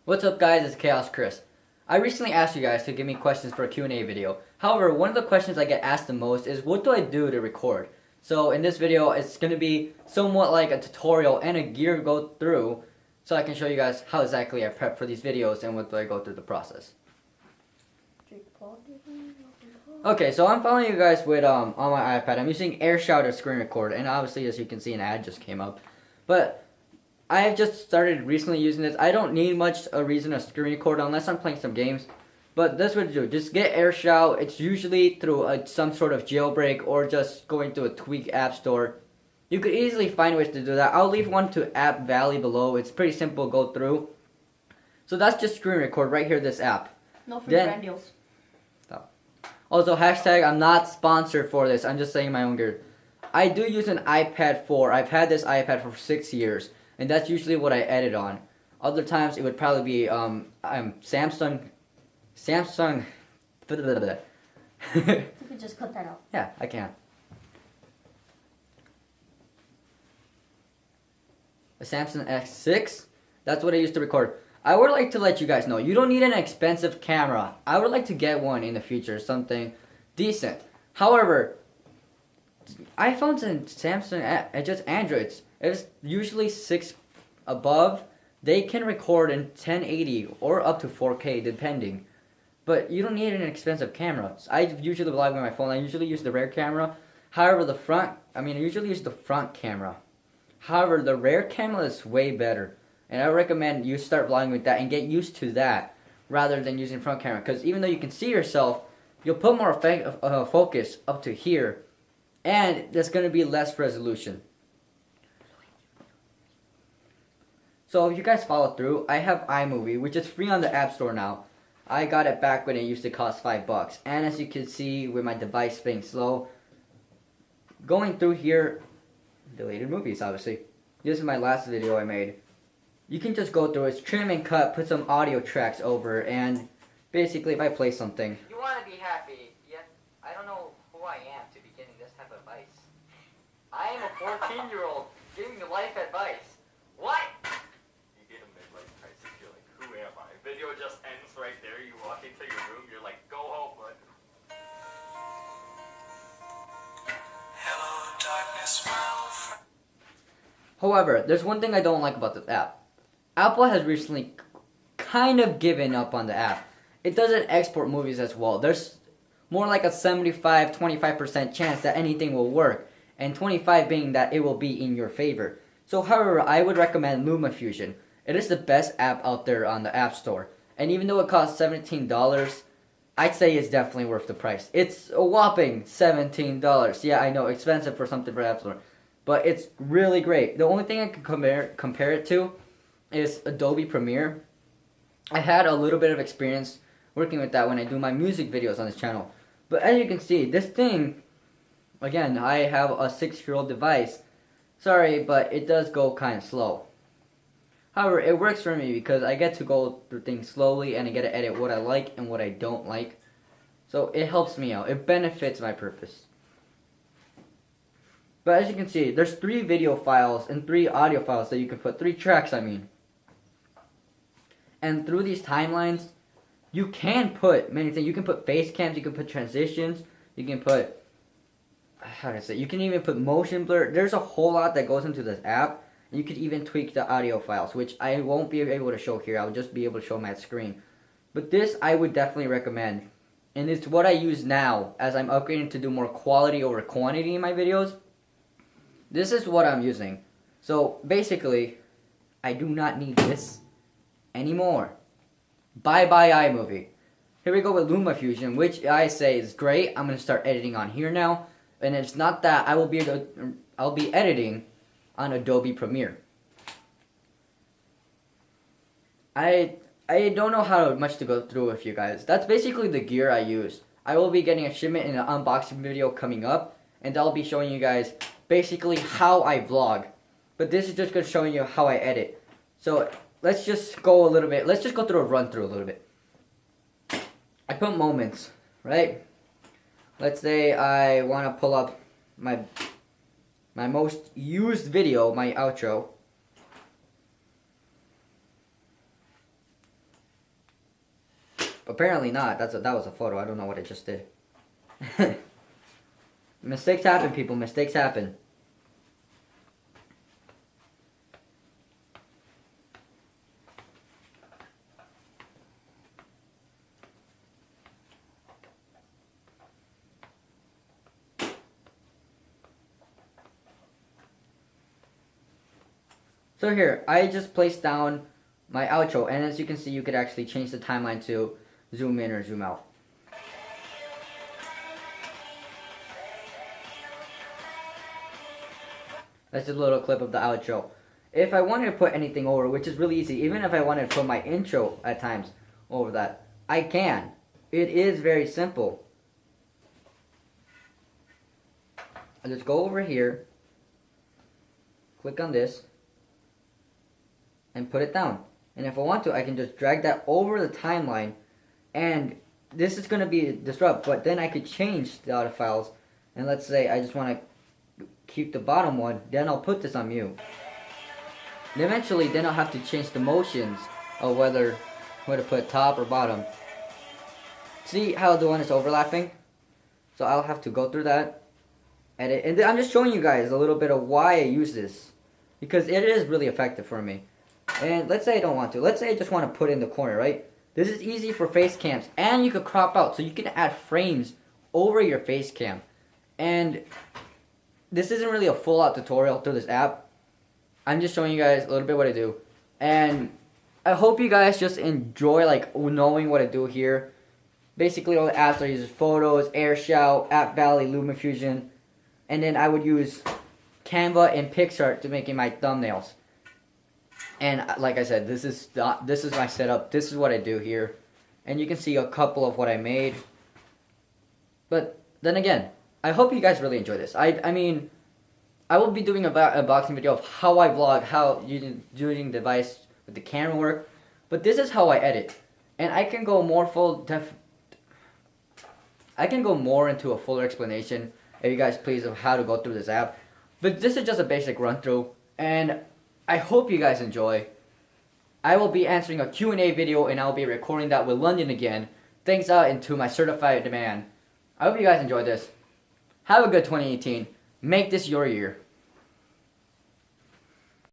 What's up guys, it's Chaos Chris. I recently asked you guys to give me questions for a Q&A video. However, one of the questions I get asked the most is what do I do to record? So in this video, it's going to be somewhat like a tutorial and a gear to go through so I can show you guys how exactly I prep for these videos and what do I go through the process. Okay, so I'm following you guys with on my iPad. I'm using AirShout to screen record, and obviously as you can see an ad just came up. But I have just started recently using this. I don't need much a reason to screen record unless I'm playing some games. But that's what to do. Just get AirShout. It's usually through some sort of jailbreak or just going to a tweak app store. You could easily find ways to do that. I'll leave one to App Valley below. It's pretty simple to go through. So that's just screen record right here, this app. No free brand deals. Stop. Also, hashtag I'm not sponsored for this. I'm just saying my own gear. I do use an iPad 4. I've had this iPad for 6 years. And that's usually what I edit on. Other times it would probably be Samsung. You could just cut that out. Yeah, I can. A Samsung S6. That's what I used to record. I would like to let you guys know you don't need an expensive camera. I would like to get one in the future, something decent. However, iPhones and Samsung, just Androids, it's usually 6 above. They can record in 1080 or up to 4K depending. But you don't need an expensive camera. So I usually vlog with my phone. I usually use the rear camera. However, I usually use the front camera. However, the rear camera is way better. And I recommend you start vlogging with that and get used to that rather than using front camera. Because even though you can see yourself, you'll put more focus up to here. And there's going to be less resolution. So if you guys follow through, I have iMovie, which is free on the App Store now. I got it back when it used to cost $5. And as you can see with my device being slow, going through here, deleted movies obviously. This is my last video I made. You can just go through it, trim and cut, put some audio tracks over, and basically if I play something. You want to be happy, yet I don't know who I am to be getting this type of advice. I am a 14-year-old giving you life advice. What? You get a midlife crisis, you're like, who am I? Video just ends right there, you walk into your room, you're like, go home, bud. Hello, darkness, my old friend. However, there's one thing I don't like about this app. Apple has recently kind of given up on the app. It doesn't export movies as well. There's more like a 75-25% chance that anything will work, and 25 being that it will be in your favor. So however, I would recommend LumaFusion. It is the best app out there on the App Store. And even though it costs $17, I'd say it's definitely worth the price. It's a whopping $17. Yeah, I know, expensive for something for App Store. But it's really great. The only thing I can compare it to is Adobe Premiere. I had a little bit of experience working with that when I do my music videos on this channel. But as you can see, this thing, again, I have a 6-year-old device. Sorry, but it does go kind of slow. However, it works for me because I get to go through things slowly and I get to edit what I like and what I don't like. So it helps me out. It benefits my purpose. But as you can see, there's 3 video files and 3 audio files that you can put. 3 tracks, I mean. And through these timelines, you can put many things. You can put face cams, you can put transitions, you can put, how do I say, you can even put motion blur. There's a whole lot that goes into this app. You could even tweak the audio files, which I won't be able to show here. I'll just be able to show my screen. But this I would definitely recommend. And it's what I use now as I'm upgrading to do more quality over quantity in my videos. This is what I'm using. So basically, I do not need this anymore. Bye bye iMovie. Here we go with LumaFusion, which I say is great. I'm gonna start editing on here now, and it's not that I'll be editing on Adobe Premiere. I don't know how much to go through with you guys. That's basically the gear I use. I will be getting a shipment and an unboxing video coming up, and I'll be showing you guys basically how I vlog. But this is just going to show you how I edit. So let's just go a little bit. Let's just go through a run through a little bit. I put moments, right? Let's say I want to pull up my most used video, my outro. Apparently not. That was a photo. I don't know what I just did. Mistakes happen, people. Mistakes happen. So here, I just placed down my outro, and as you can see, you could actually change the timeline to zoom in or zoom out. That's just a little clip of the outro. If I wanted to put anything over, which is really easy, even if I wanted to put my intro at times over that, I can. It is very simple. I just go over here, click on this, and put it down. And if I want to, I can just drag that over the timeline, and this is going to be disrupt, but then I could change the audio files, and let's say I just want to keep the bottom one, then I'll put this on mute. And eventually, then I'll have to change the motions of whether to put top or bottom. See how the one is overlapping? So I'll have to go through that, edit, and I'm just showing you guys a little bit of why I use this, because it is really effective for me. And let's say I don't want to. Let's say I just want to put it in the corner, right? This is easy for face cams, and you could crop out, so you can add frames over your face cam. And this isn't really a full-out tutorial through this app. I'm just showing you guys a little bit what I do. And I hope you guys just enjoy like knowing what I do here. Basically, all the apps I use is Photos, AirShout, App Valley, LumaFusion, and then I would use Canva and Pixar to making my thumbnails. And like I said, this is my setup. This is what I do here, and you can see a couple of what I made. But then again, I hope you guys really enjoy this. I mean, I will be doing an unboxing video of how I vlog, how using the device with the camera work. But this is how I edit, and I can go more I can go more into a fuller explanation if you guys please of how to go through this app. But this is just a basic run through, and I hope you guys enjoy. I will be answering a Q&A video, and I'll be recording that with London again, thanks out into my certified demand. I hope you guys enjoy this. Have a good 2018. Make this your year.